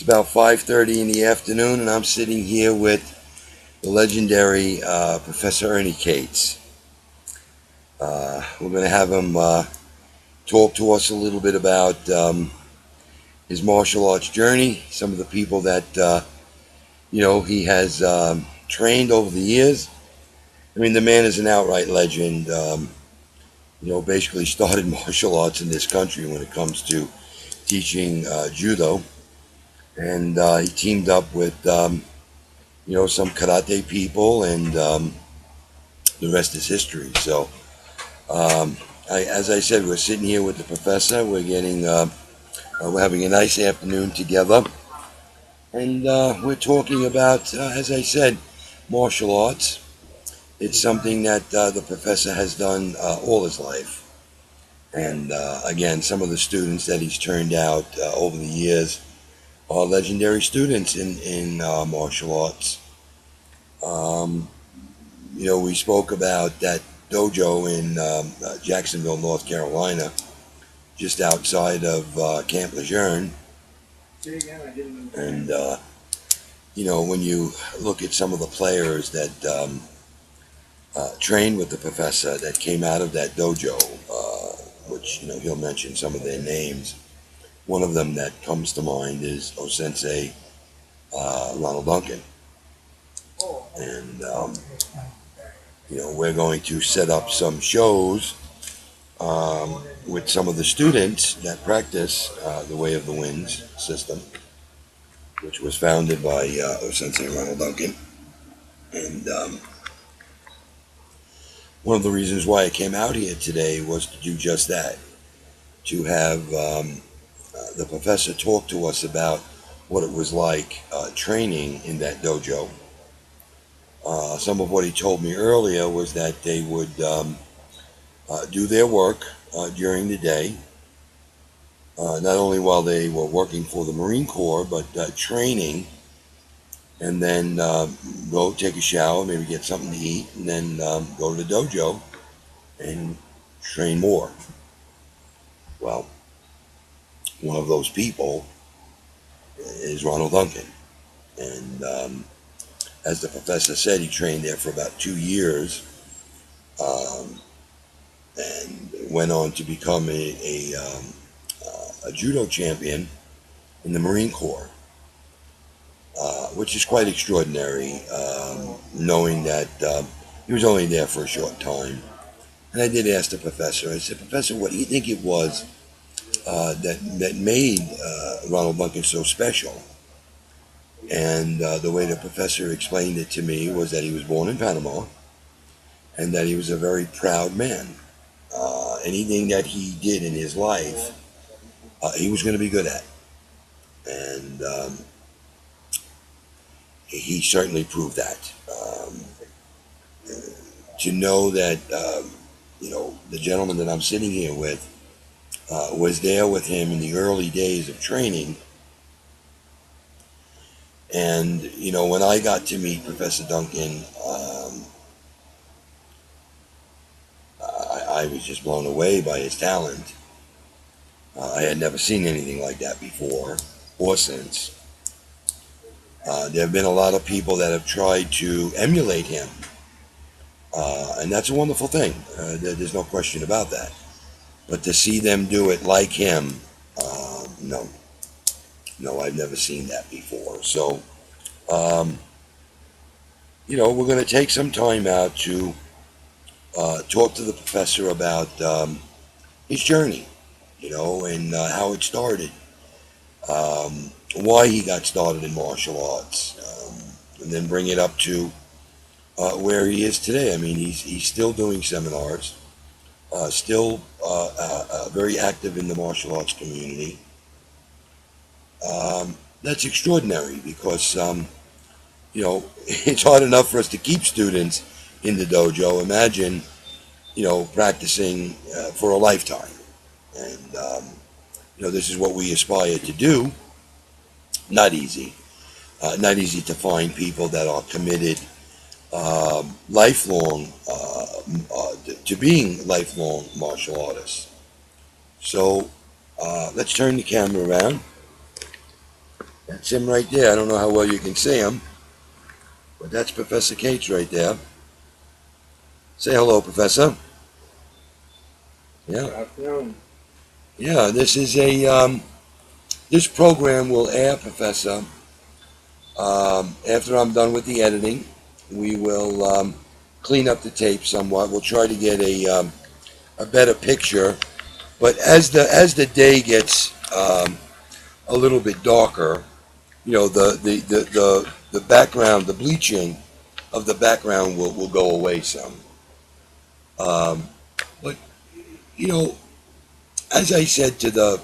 about 5:30 in the afternoon, and I'm sitting here with the legendary Professor Ernie Cates. We're going to have him talk to us a little bit about his martial arts journey, some of the people that he has trained over the years. I mean, the man is an outright legend. Basically started martial arts in this country when it comes to teaching judo, and he teamed up with some karate people, and the rest is history. So, as I said, we're sitting here with the professor. We're having a nice afternoon together, and we're talking about, as I said, martial arts. It's something that the professor has done all his life, and again, some of the students that he's turned out over the years are legendary students in martial arts. We spoke about that dojo in Jacksonville, North Carolina, just outside of Camp Lejeune. And, when you look at some of the players that trained with the professor that came out of that dojo, which, he'll mention some of their names. One of them that comes to mind is Sensei Ronald Duncan. And, we're going to set up some shows with some of the students that practice the Way of the Winds system, which was founded by Sensei Ronald Duncan. And one of the reasons why I came out here today was to do just that, to have the professor talk to us about what it was like training in that dojo. Some of what he told me earlier was that they would do their work during the day, not only while they were working for the Marine Corps, but training, and then go take a shower, maybe get something to eat, and then go to the dojo and train more. Well, one of those people is Ronald Duncan. And as the professor said, he trained there for about 2 years, and went on to become a judo champion in the Marine Corps, which is quite extraordinary, knowing that he was only there for a short time. And I did ask the professor, I said, Professor, what do you think it was that made Ronald Duncan so special? And the way the professor explained it to me was that he was born in Panama, and that he was a very proud man. Anything that he did in his life, he was going to be good at. And he certainly proved that. To know that, the gentleman that I'm sitting here with was there with him in the early days of training. And, when I got to meet Professor Duncan, I was just blown away by his talent. I had never seen anything like that before or since. There have been a lot of people that have tried to emulate him, and that's a wonderful thing. There's no question about that. But to see them do it like him, no, I've never seen that before. So, we're going to take some time out to talk to the professor about his journey, and how it started, why he got started in martial arts, and then bring it up to where he is today. I mean, he's still doing seminars, still very active in the martial arts community. That's extraordinary because, it's hard enough for us to keep students in the dojo. Imagine, practicing for a lifetime. And, this is what we aspire to do. Not easy. Not easy to find people that are committed lifelong to being lifelong martial artists. So let's turn the camera around That's him right there. I don't know how well you can see him, but that's Professor Cates right there. Say hello, Professor. Good Yeah. afternoon. Yeah, this is this program will air, Professor. After I'm done with the editing, we will clean up the tape somewhat. We'll try to get a better picture. But as the day gets a little bit darker, the background, the bleaching of the background will go away some. Um, but you know, as I said to the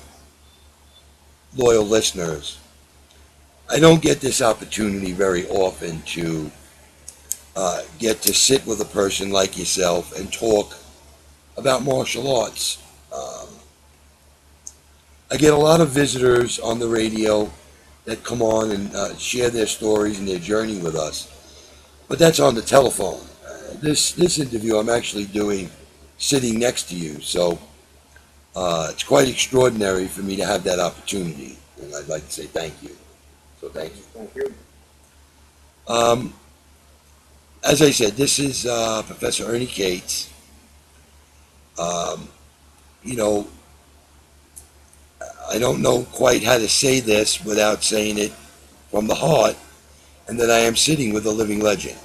loyal listeners, I don't get this opportunity very often to get to sit with a person like yourself and talk about martial arts. Um, I get a lot of visitors on the radio that come on and share their stories and their journey with us, but that's on the telephone. This interview I'm actually doing sitting next to you, so it's quite extraordinary for me to have that opportunity, and I'd like to say thank you. So thank you. Thank you. Um, as I said, this is Professor Ernie Cates. Um, you know, I don't know quite how to say this without saying it from the heart, and that I am sitting with a living legend.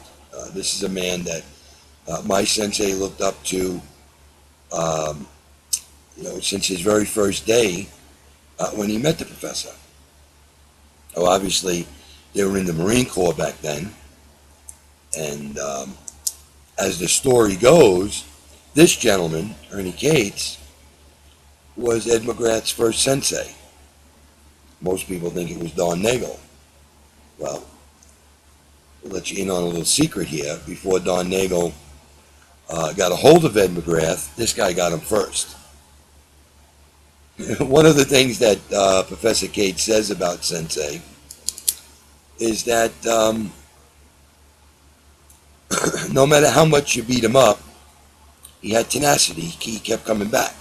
This is a man that my sensei looked up to, um, since his very first day when he met the professor. Oh, obviously, they were in the Marine Corps back then, and as the story goes, this gentleman, Ernie Cates, was Ed McGrath's first sensei. Most people think it was Don Nagel. Well, we'll let you in on a little secret here. Before Don Nagel got a hold of Ed McGrath, this guy got him first. One of the things that Professor Cates says about Sensei is that no matter how much you beat him up, he had tenacity. He kept coming back.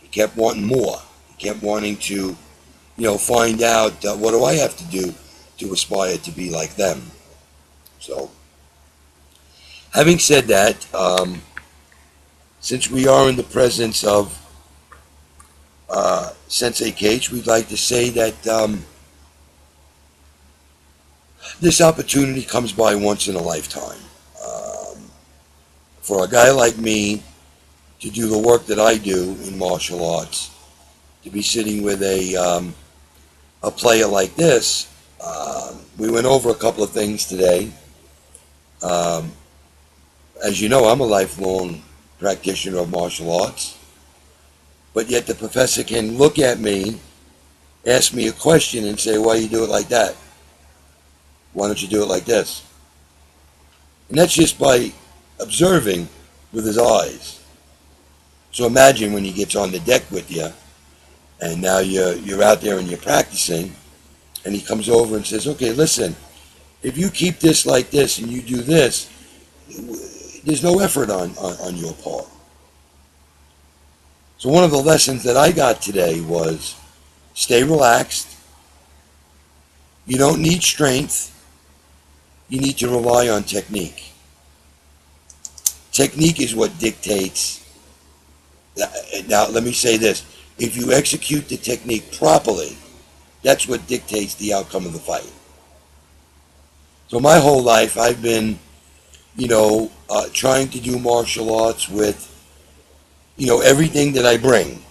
He kept wanting more. He kept wanting to, find out what do I have to do to aspire to be like them. So, having said that, since we are in the presence of Sensei Cates, we'd like to say that this opportunity comes by once in a lifetime. Um, for a guy like me to do the work that I do in martial arts, to be sitting with a player like this, we went over a couple of things today. Um, as you know, I'm a lifelong practitioner of martial arts, but yet the professor can look at me, ask me a question, and say, "Why you do it like that? Why don't you do it like this?" And that's just by observing with his eyes. So imagine when he gets on the deck with you, and now you're out there and you're practicing, and he comes over and says, "Okay, listen, if you keep this like this and you do this, there's no effort on your part." So one of the lessons that I got today was stay relaxed. You don't need strength. You need to rely on technique. Technique is what dictates. Now, let me say this. If you execute the technique properly, that's what dictates the outcome of the fight. So my whole life, I've been, trying to do martial arts with, everything that I bring.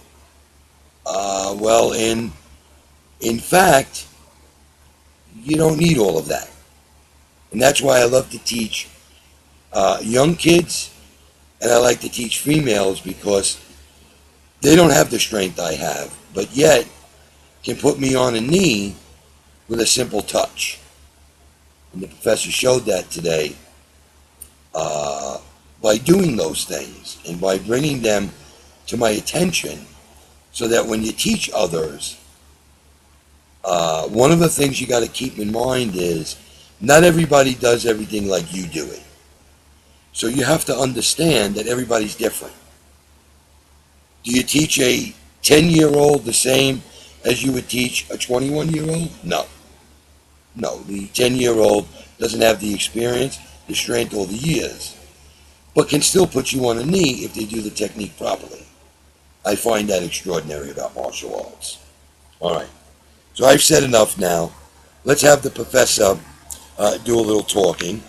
Well, in fact, you don't need all of that. And that's why I love to teach young kids, and I like to teach females because they don't have the strength I have, but yet can put me on a knee with a simple touch. And the professor showed that today by doing those things and by bringing them to my attention so that when you teach others, one of the things you got to keep in mind is not everybody does everything like you do it. So you have to understand that everybody's different. Do you teach a 10-year-old the same as you would teach a 21-year-old? No. No, the 10-year-old doesn't have the experience, the strength, or the years, but can still put you on a knee if they do the technique properly. I find that extraordinary about martial arts. All right, so I've said enough now. Let's have the professor do a little talking.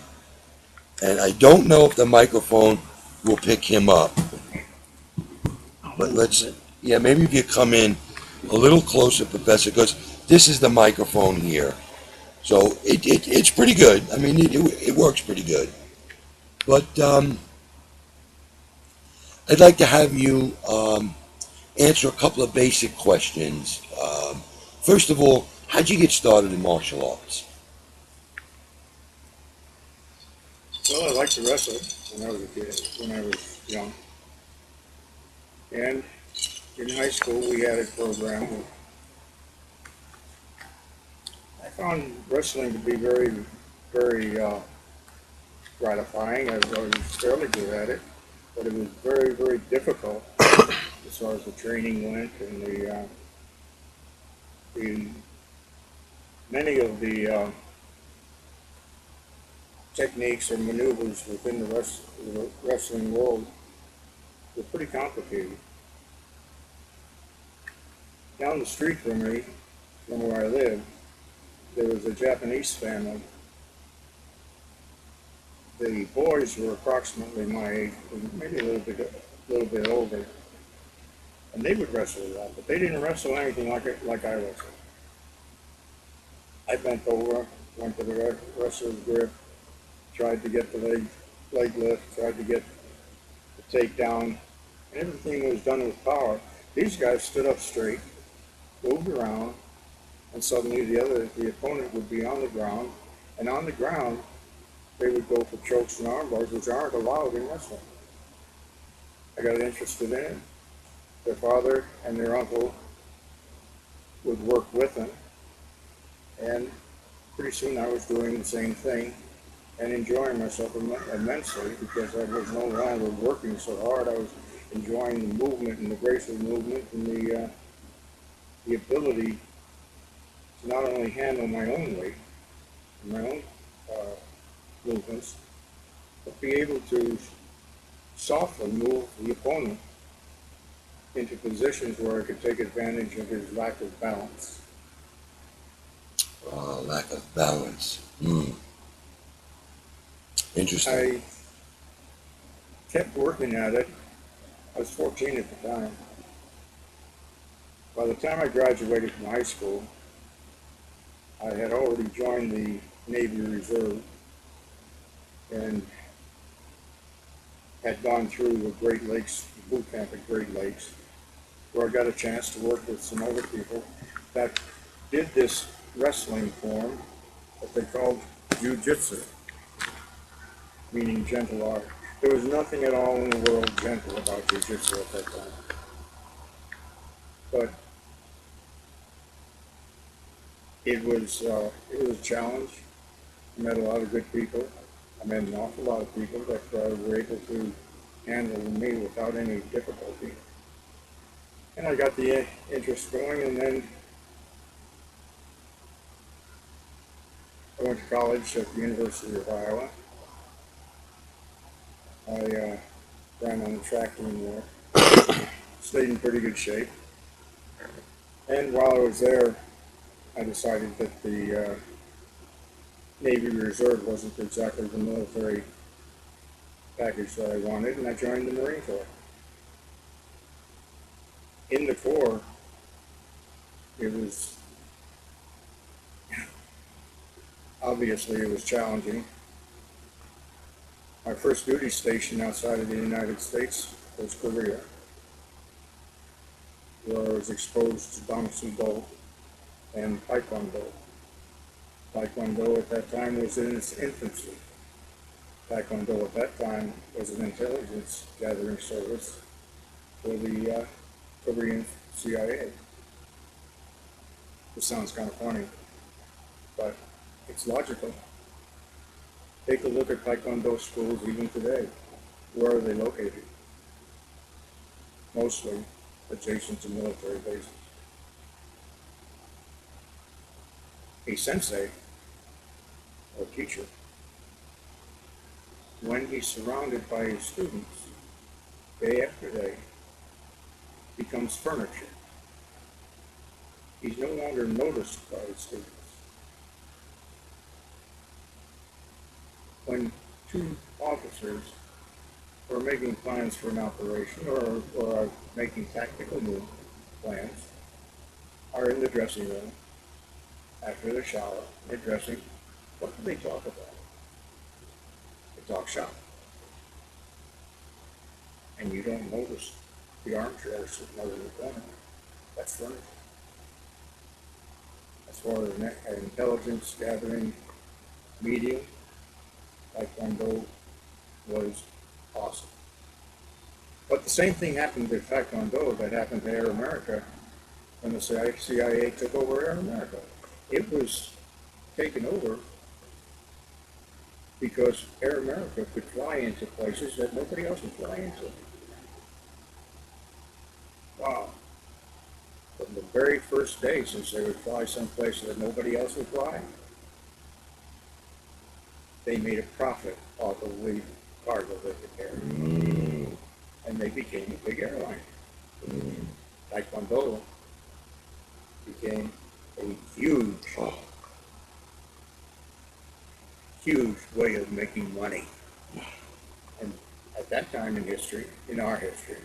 And I don't know if the microphone will pick him up, but yeah, maybe if you come in a little closer, Professor, because this is the microphone here. So it's pretty good. I mean, it works pretty good. But I'd like to have you answer a couple of basic questions. First of all, how'd you get started in martial arts? Well, I liked to wrestle when I was a kid, when I was young. And in high school, we had a program. I found wrestling to be very gratifying. I was fairly good at it, but it was very difficult as far as the training went and the many of the techniques or maneuvers within the wrestling world were pretty complicated. Down the street from me, from where I lived, there was a Japanese family. The boys were approximately my age, maybe a little bit older, and they would wrestle a lot, but they didn't wrestle anything like I wrestled. I bent over, went to the wrestler's grip, tried to get the leg lift, tried to get the takedown, and everything was done with power. These guys stood up straight, moved around, and suddenly the opponent would be on the ground, and on the ground they would go for chokes and armbars, which aren't allowed in wrestling. I got interested in it. Their father and their uncle would work with them, and pretty soon I was doing the same thing and enjoying myself immensely because I was no longer working so hard. I was enjoying the movement and the grace of the movement and the ability to not only handle my own weight, my own movements, but be able to softly move the opponent into positions where I could take advantage of his lack of balance. Lack of balance. Interesting. I kept working at it. I was 14 at the time. By the time I graduated from high school, I had already joined the Navy Reserve and had gone through the Great Lakes boot camp at Great Lakes, where I got a chance to work with some other people that did this wrestling form that they called jiu-jitsu, meaning gentle art. There was nothing at all in the world gentle about jiu-jitsu at that time. But it was a challenge. I met a lot of good people. I met an awful lot of people that were able to handle me without any difficulty. And I got the interest going, and then I went to college at the University of Iowa. I ran on the track team there, stayed in pretty good shape. And while I was there, I decided that the Navy Reserve wasn't exactly the military package that I wanted, and I joined the Marine Corps. In the Corps, it was obviously it was challenging. My first duty station outside of the United States was Korea, where I was exposed to Dong Su Do and Taekwondo. Taekwondo at that time was in its infancy. Taekwondo at that time was an intelligence gathering service for the Korean CIA. This sounds kind of funny, but it's logical. Take a look at Taekwondo schools even today. Where are they located? Mostly adjacent to military bases. a sensei or teacher, when he's surrounded by his students day after day, becomes furniture. He's no longer noticed by his students. When two officers are making plans for an operation or are making tactical move plans, are in the dressing room after the shower, they're dressing, what do they talk about? They talk shop. And you don't notice the armchair sitting over in the corner. That's furniture. As far as an intelligence gathering medium, Taekwondo was awesome. But the same thing happened to Taekwondo that happened to Air America when the CIA took over Air America. It was taken over because Air America could fly into places that nobody else would fly into. Wow. From the very first day, since they would fly someplace that nobody else would fly, they made a profit off of the cargo they could carry. And they became a big airline. Taekwondo became a huge way of making money. And at that time in history, in our history,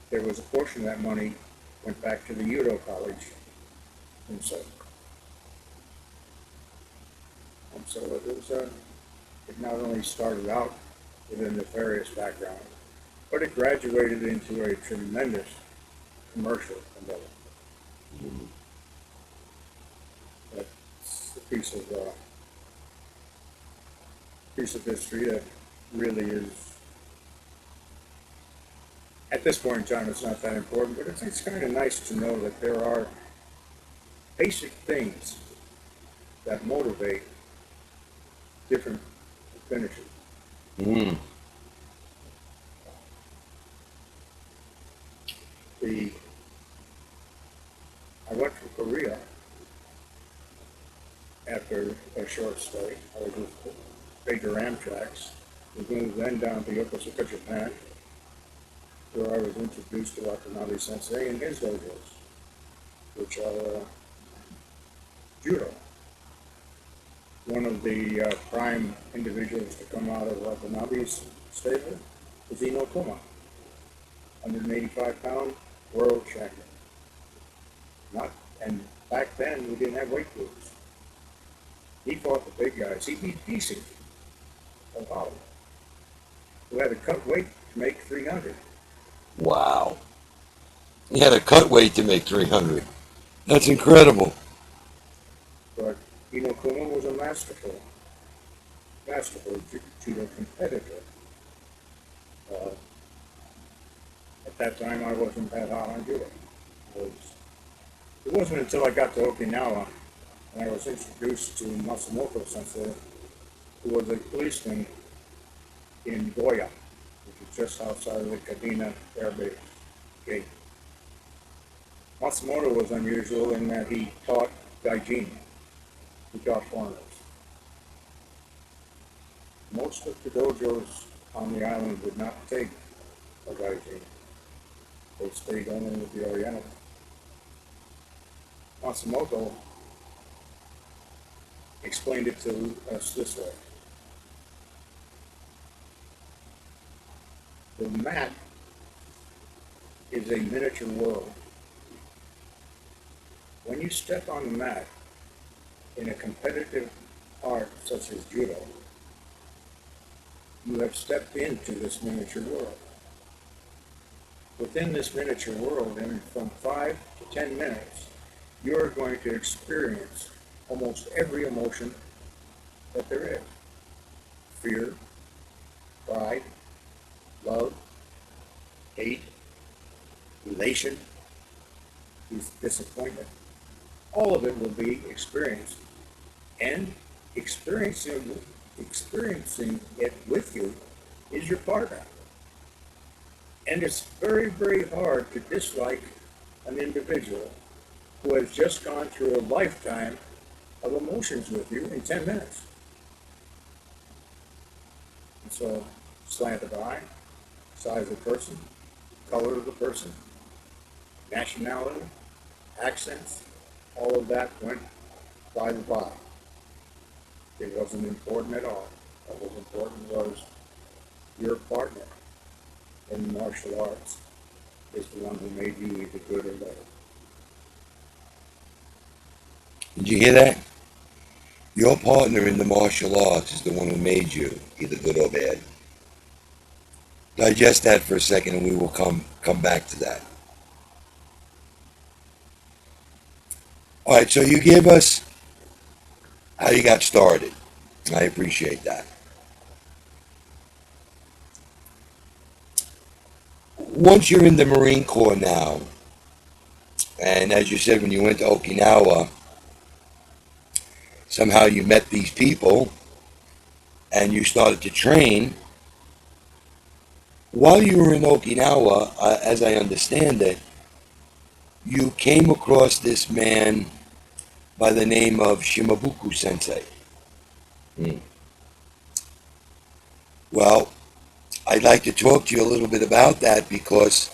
there was a portion of that money went back to the Judo College in Seoul. And so it not only started out with a nefarious background, but it graduated into a tremendous commercial endeavor. That's a piece of history that really is, at this point in time, it's not that important, but it's kind of nice to know that there are basic things that motivate different finishers. Mm. I went to Korea after a short stay. I was with Baker Amtrak's. We moved then down to Yokosuka, Japan, where I was introduced to Watanabe Sensei and his dojos, which are judo. One of the prime individuals to come out of Watanabe's stable was Ino Kuma, 185-pound world champion. And back then we didn't have weight groups. He fought the big guys. He beat DC of Holland, who had to cut weight to make 300. Wow. He had a cut weight to make 300. That's incredible. But Ino Kuma was a masterful judo competitor. Uh, at that time, I wasn't that hot on judo. It wasn't until I got to Okinawa and I was introduced to Matsumoto Sensei, who was a policeman in Goya, which is just outside of the Kadena Air Base gate. Matsumoto was unusual in that he taught gaijin. He taught foreigners. Most of the dojos on the island would not take a gaijin. They stayed only with the Oriental. Matsumoto explained it to us this way. The mat is a miniature world. When you step on the mat in a competitive art such as judo, you have stepped into this miniature world. Within this miniature world, and from 5 to 10 minutes, you're going to experience almost every emotion that there is. Fear, pride, love, hate, elation, disappointment. All of it will be experienced. And experiencing it with you is your partner. And it's very, very hard to dislike an individual who has just gone through a lifetime of emotions with you in 10 minutes. And so, slant of eye, size of the person, color of the person, nationality, accents, all of that went by the by. It wasn't important at all. What was important was your partner in martial arts is the one who made you either good or bad. Did you hear that? Your partner in the martial arts is the one who made you, either good or bad. Digest that for a second and we will come back to that. All right, so you gave us how you got started. I appreciate that. Once you're in the Marine Corps now, and as you said, when you went to Okinawa, somehow you met these people and you started to train. While you were in Okinawa, as I understand it, you came across this man by the name of Shimabuku Sensei. Hmm. Well, I'd like to talk to you a little bit about that because,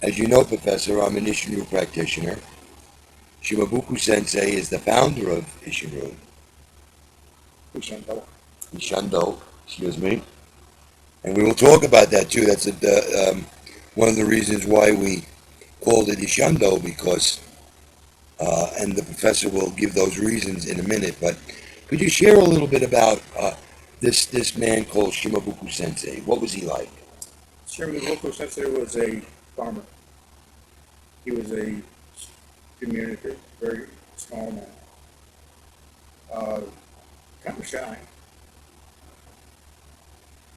as you know, Professor, I'm an Ishinru practitioner. Shimabuku Sensei is the founder of Ishinru. Ishando, excuse me. And we will talk about that too. That's one of the reasons why we called it Ishando because, and the professor will give those reasons in a minute. But could you share a little bit about this man called Shimabuku Sensei? What was he like? Shimabuku Sensei was a farmer. He was a diminutive, very small man. Kind of shy.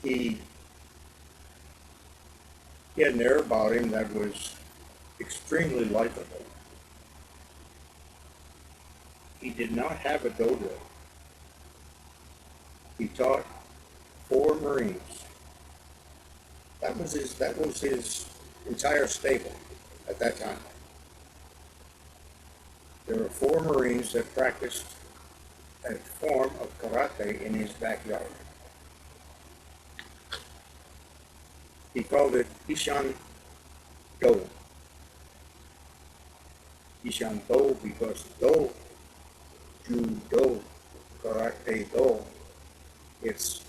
He, he had an air about him that was extremely likable. He did not have a dojo. He taught 4 Marines. That was his entire stable at that time. There were 4 Marines that practiced a form of karate in his backyard. He called it Ishan Do. Ishan Do because Do, Judo, Karate Do, it's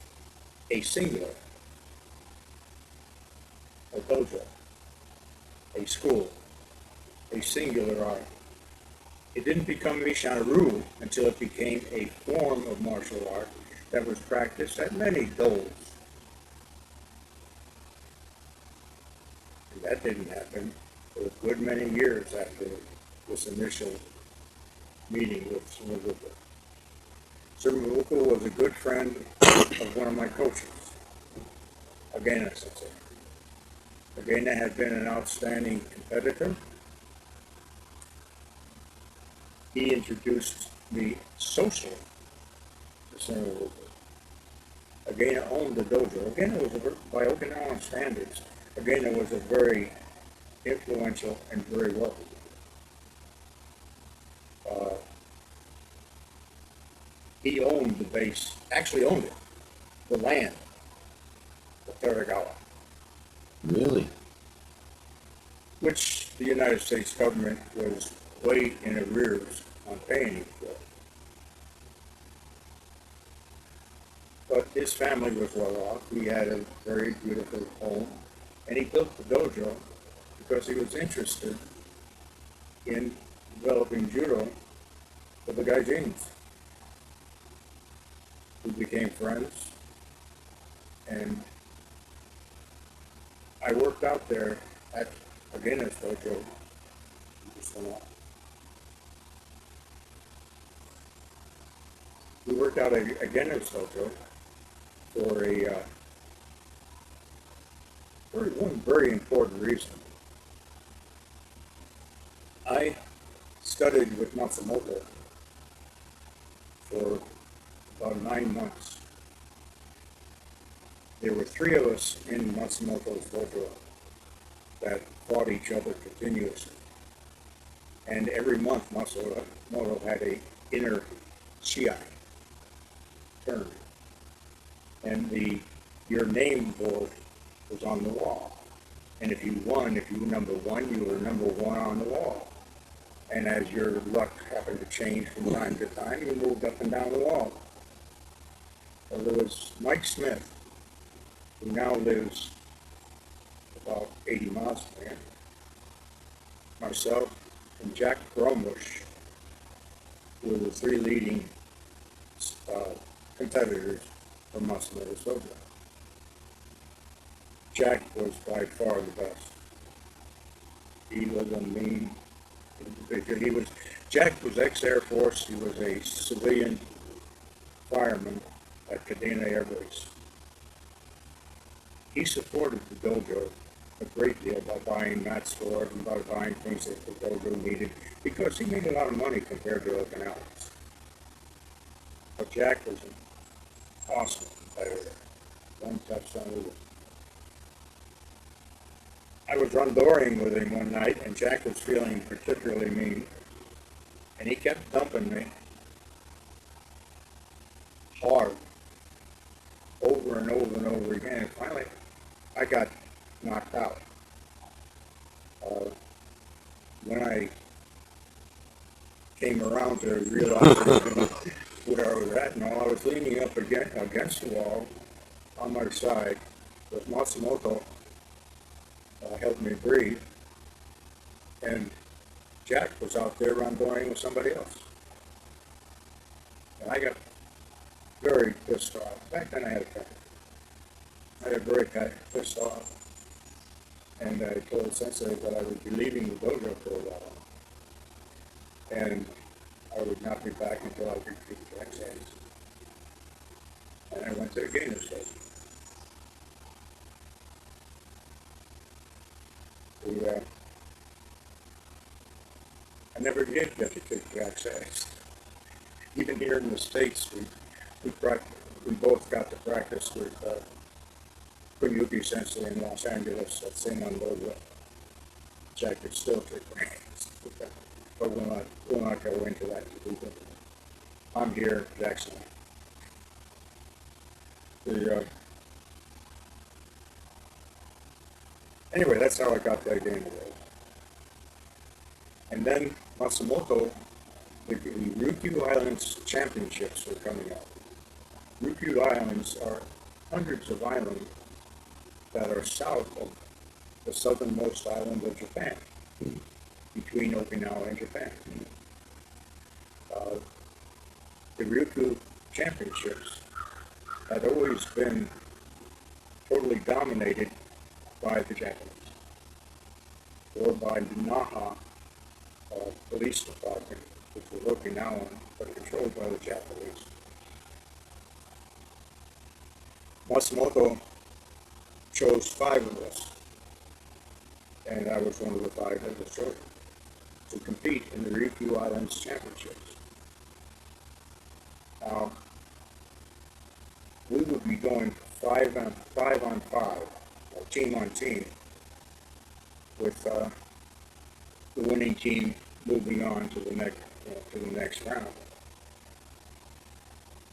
a singular, a dojo, a school, a singular art. It didn't become Ishanru until it became a form of martial art that was practiced at many dos. And that didn't happen for a good many years after this initial meeting with Shimabuku. Shimabuku was a good friend of one of my coaches, Agena Sensei. Agena had been an outstanding competitor. He introduced me socially to Shimabuku. Agena owned the dojo. Agena was, by Okinawan standards, Agena was a very influential and very wealthy. Uh, he owned the base, actually owned it, the land, the Teragawa, Really? which the United States government was way in arrears on paying him for. But his family was well off. He had a very beautiful home, and he built the dojo because he was interested in developing judo for the Gaijins. We became friends, and I worked out there at Agena's dojo. We worked out at Agena's dojo for one very important reason. I studied with Matsumoto for about 9 months. There were 3 of us in Matsumoto's dojo that fought each other continuously. And every month, Matsumoto had a inner Shiai tournament. And your name board was on the wall. And if you won, if you were number one, you were number one on the wall. And as your luck happened to change from time to time, you moved up and down the wall. Well, there was Mike Smith, who now lives about 80 miles from here, myself, and Jack Gromush, who were the three leading competitors from Matsumoto Soja. Jack was by far the best. He was a mean individual. Jack was ex-Air Force. He was a civilian fireman at Kadena Air Base. He supported the dojo a great deal by buying mat stores and by buying things that the dojo needed because he made a lot of money compared to Okinawans. But Jack was an awesome competitor. One touchdown with him. I was rundoring with him one night, and Jack was feeling particularly mean, and he kept dumping me hard over and over and over again. And finally, I got knocked out. When I came around to realize where I was at, and all I was leaning up against the wall on my side was Matsumoto. Helped me breathe, and Jack was out there rundoing with somebody else. And I got very pissed off. Back then I had a temper. I got very pissed off. And I told Sensei that I would be leaving the dojo for a while. And I would not be back until I could keep Jack's hands. And I went to the gainer station. I never did get to kick Jack's ass. Even here in the States, we both got to practice with Kunyuki Sensei in Los Angeles at Seiman Dojo. Jack could still kick my ass. But we'll not go into that. I'm here, Jack's not. Anyway, that's how I got that game away. And then Matsumoto, the Ryukyu Islands Championships were coming up. Ryukyu Islands are hundreds of islands that are south of the southernmost island of Japan, between Okinawa and Japan. The Ryukyu Championships had always been totally dominated by the Japanese, or by the Naha police department, which was Okinawan, but controlled by the Japanese. Matsumoto chose 5 of us, and I was one of the 5 that was chosen to compete in the Ryukyu Islands Championships. Now, we would be going 5 on 5, or team on team, with the winning team moving on to the next round.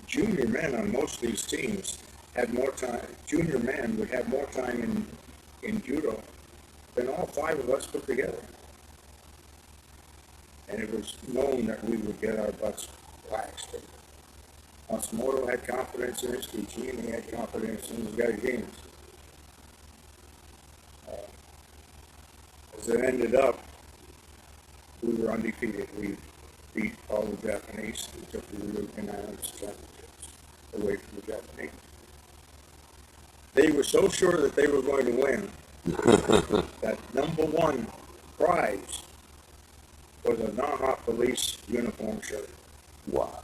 Junior men on most of these teams had more time. Junior men would have more time in judo than all 5 of us put together. And it was known that we would get our butts waxed. Matsumoto had confidence in his teaching, and he had confidence in his gaijins. As it ended up, we were undefeated. We beat all the Japanese and took the Ryukyu Islands Championships away from the Japanese. They were so sure that they were going to win that #1 prize was a Naha police uniform shirt. Wow.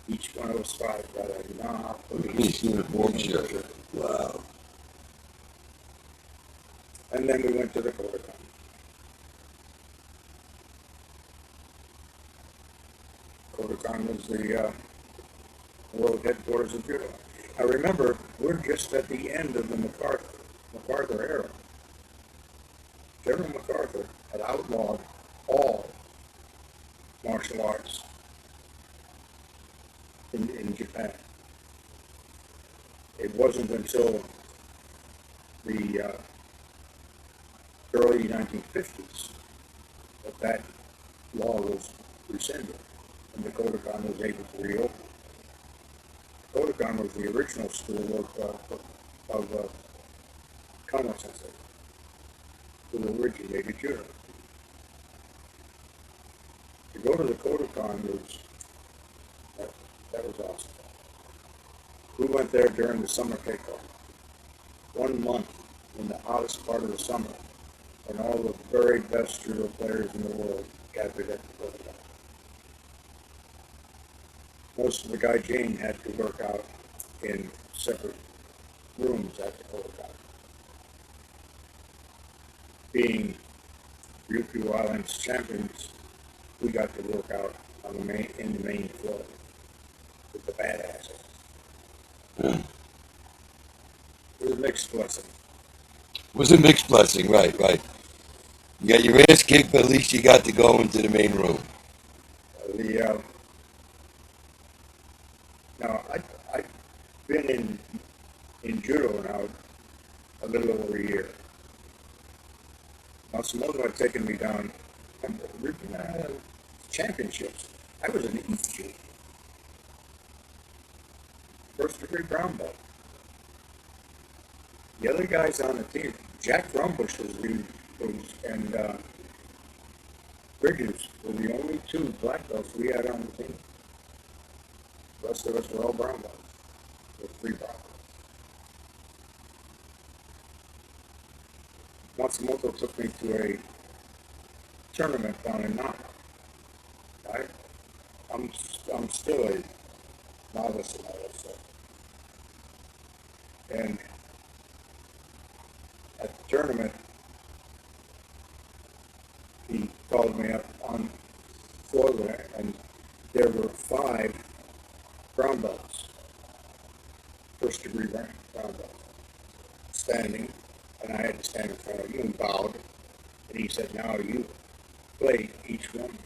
Each one of us 5 got a Naha police Uniform shirt. Wow. And then we went to the Kodokan. Kodokan was the world headquarters of judo. I remember we're just at the end of the MacArthur era. General MacArthur had outlawed all martial arts in Japan. It wasn't until the early 1950s that that law was rescinded and the Kodokan was able to reopen. Kodokan was the original school of Kano Sensei, who originated judo. To go to the Kodokan that was awesome. We went there during the summer kickoff. 1 month in the hottest part of the summer, and all the very best judo players in the world gathered at the Kodokan. Most of the gaijin had to work out in separate rooms at the Kodokan. Being Ryukyu Islands champions, we got to work out on in the main floor with the badasses. It was a mixed blessing. It was a mixed blessing, right, right. You got your ass kicked, but at least you got to go into the main room. The Now I've been in judo now a little over a year. Now Samoa had taken me down championships. I was an EQ, first degree brown belt. The other guys on the team, Jack Rumbush and Bridges were the only two black belts we had on the team. The rest of us were all brown belts, with 3 brown belts. Matsumoto took me to a tournament down in Naka. I'm still a novice in all this stuff. And at the tournament, he called me up on the floor there, and there were 5 brown belts, first degree brown belts, standing, and I had to stand in front of him and bowed. And he said, "Now you play each one."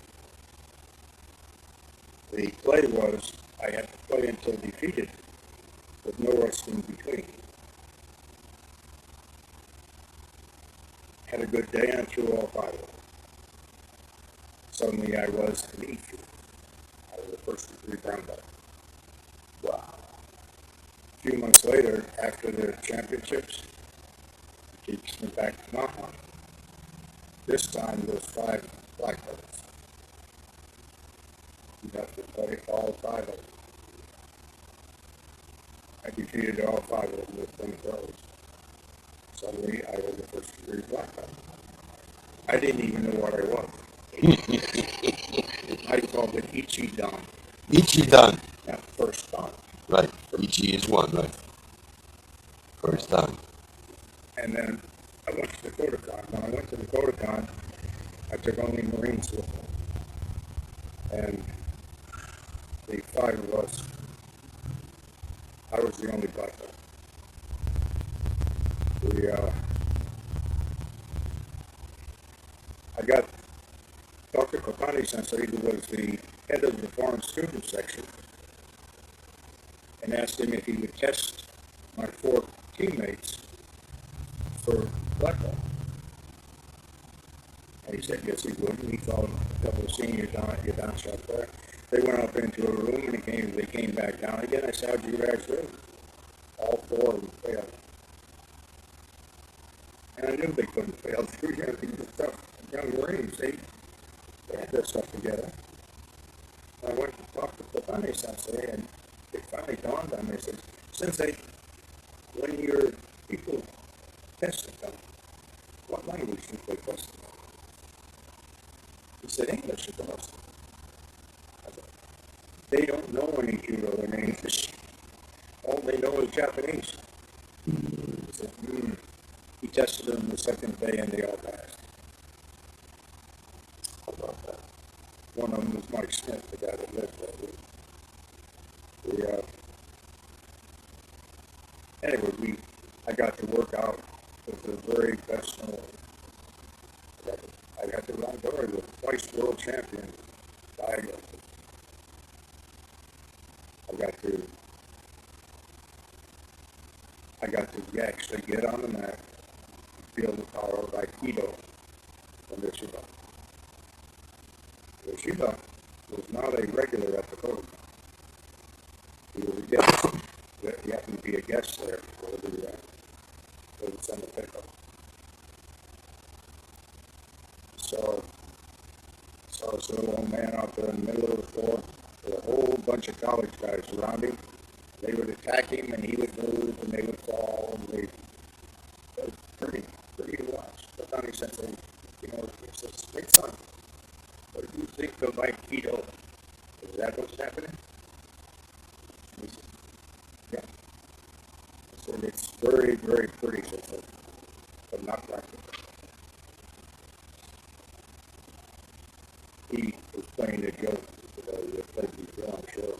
The play was I had to play until defeated, with no rest in between. Had a good day, and I threw all 5 of them. Suddenly I was an EQ. I was a first degree brown belt. Wow. A few months later, after the championships, he takes me back to Mama. This time there was 5 black belts. You have to play all 5 of them. I defeated all 5 of them with 10 throws. Suddenly I was a first degree black belt. I didn't even know what I was. I called it Ichi-dan. Ichi-dan. Yeah, first dan. Right. Ichi is 1, right? First dan. And then I went to the Kodokan. When I went to the Kodokan, I took only Marines with me. And the 5 of us, I was the only black belt. I got Dr. Kopani Sensei, who was the head of the foreign student section, and asked him if he would test my 4 teammates for black belt. And he said yes, he would. And he called a couple of senior dan shop there. They went up into a room and they came back down again. I said, "How'd you guys do?" All 4 of them failed. And I knew they couldn't fail. They were tough young Marines. They had their stuff together. And I went to talk to Kopani Sensei, and it finally dawned on me. I said, "Sensei, when your people tested them, what language did they test them?" He said, "English, of course." I said, "They don't know any judo in English. All they know is Japanese." He said, He tested them the second day, and they all passed. How about that? One of them was Mike Smith, the guy that lived that week. Anyway, I got to work out with the very best in the world. I got to run Dory with twice world champion diagonal. I got to actually get on the mat and feel the power of Aikido from Yoshiba. Yoshiba was not a regular at the program. He was a guest. He happened to be a guest there for the summer pickup. So saw this little old man out there in the middle of the floor with a whole bunch of college guys around him. They would attack him, and he would move, and they would fall, and it was pretty to watch. But Donnie Sensei, he says, "Hey son, what do you think of Aikido? Is that what's happening?" And he said, "Yeah." I said, "It's very, very pretty, Sensei, but not practical." He was playing a joke because he had played before, I'm sure.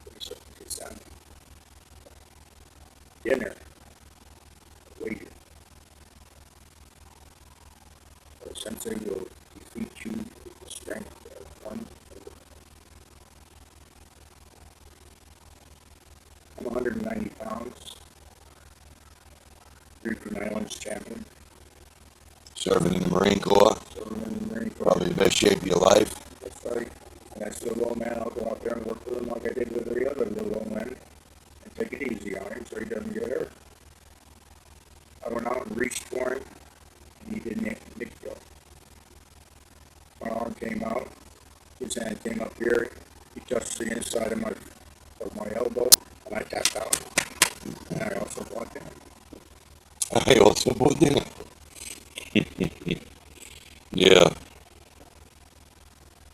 But he said, "Hey son, dinner waiting. The Sensei will defeat you with the strength of one finger." I'm 190 pounds, 3 Islands champion. Serving in the Marine Corps. Probably the best shape of your life. That's right. And that's the little man. I'll go out there and work with him like I did with every other little old man and take it easy on him so he doesn't get hurt. I went out and reached for him, and he didn't nick go. My arm came out. His hand came up here. He touched the inside of my elbow, and I tapped out. And I also blocked him. I also bought dinner. Yeah.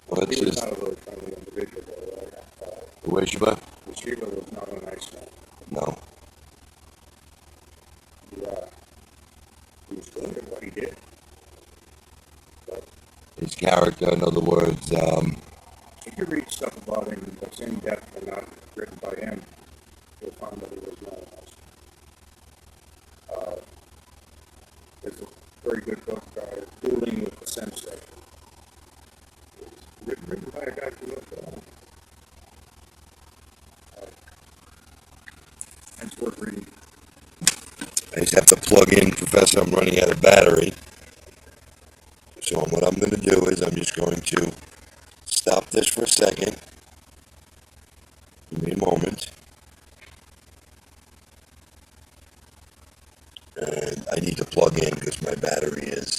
Well, that's He was just not a really friendly individual, though. the way she went. Shiva was not a nice man. No. He was good at what he did. But His character, in other words, if you read stuff about him that's in depth and not written by him, you'll find that he was not a nice man. There's a very good book, Dueling with the Sensei. It's written by a guy who wrote that. And it's worth reading. I just have to plug in, Professor. I'm running out of battery. So what I'm going to do is I'm just going to stop this for a second. Give me a moment. And I need to plug in because my battery is